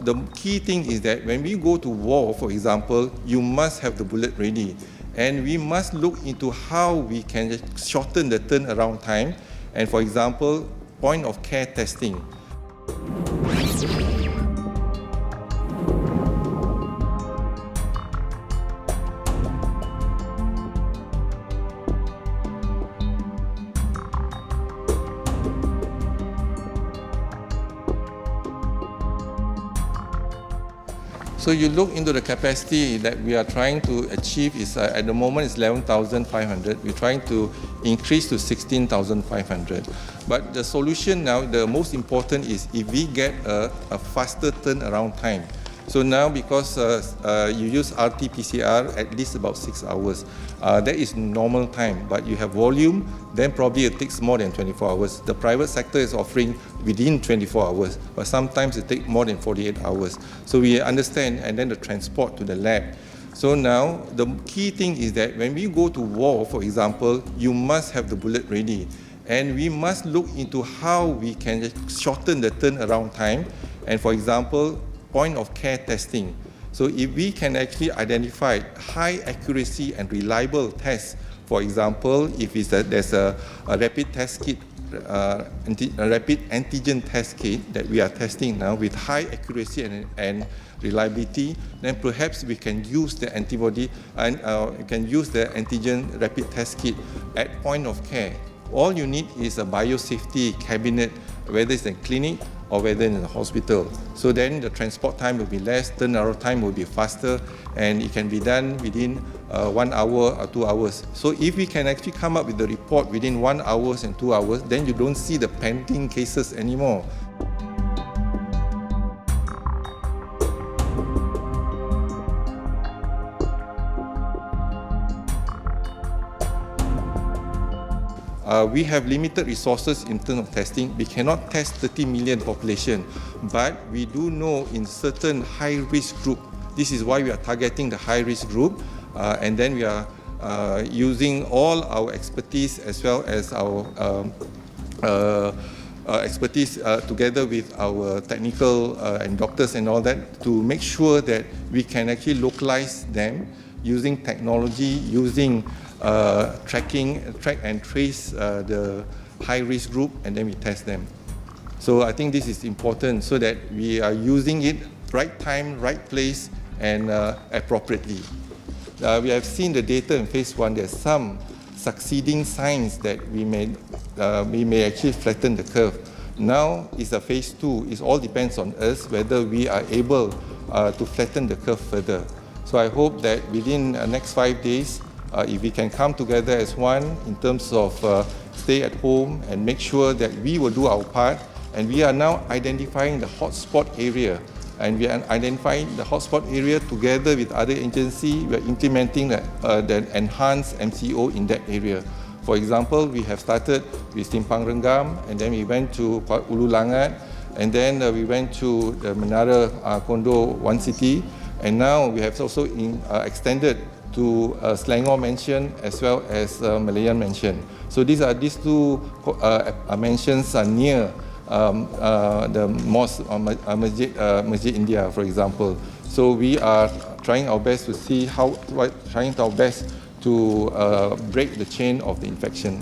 the key thing is that when we go to war, for example, you must have the bullet ready. And we must look into how we can shorten the turnaround time. And for example, point of care testing. So you look into the capacity that we are trying to achieve is at the moment it's 11,500. We're trying to increase to 16,500. But the solution now, the most important is if we get a faster turnaround time. So now because you use RT-PCR at least about 6 hours, that is normal time, but you have volume, then probably it takes more than 24 hours. The private sector is offering within 24 hours, but sometimes it takes more than 48 hours. So we understand, and then the transport to the lab. So now the key thing is that when we go to war, for example, you must have the bullet ready. And we must look into how we can shorten the turnaround time. And for example, point of care testing. So if we can actually identify high accuracy and reliable tests, for example, if there's a rapid test kit, a rapid antigen test kit that we are testing now with high accuracy and reliability, then perhaps we can use the antibody and we can use the antigen rapid test kit at point of care. All you need is a biosafety cabinet, whether it's in a clinic or whether in the hospital. So then the transport time will be less, turnaround time will be faster, and it can be done within 1 hour or 2 hours. So if we can actually come up with the report within 1 hour and 2 hours, then you don't see the pending cases anymore. We have limited resources in terms of testing. We cannot test 30 million population, but we do know in certain high-risk group. This is why we are targeting the high-risk group, and then we are using all our expertise as well as our expertise together with our technical and doctors and all that to make sure that we can actually localize them using technology, using track and trace the high-risk group, and then we test them. So I think this is important so that we are using it right time, right place, and appropriately. We have seen the data in phase 1. There's some succeeding signs that we may actually flatten the curve. Now it's a phase 2. It all depends on us whether we are able to flatten the curve further. So I hope that within the next 5 days, if we can come together as one in terms of stay at home and make sure that we will do our part, and we are now identifying the hotspot area, and we are identifying the hotspot area together with other agencies. We are implementing the enhanced MCO in that area. For example, we have started with Simpang Renggam, and then we went to Ulu Langat, and then we went to the Menara Kondo One City, and now we have also extended to Selangor Mansion as well as Malayan Mansion. So these two mansions are near the mosque, Masjid India, for example. So we are trying our best to see trying our best to break the chain of the infection.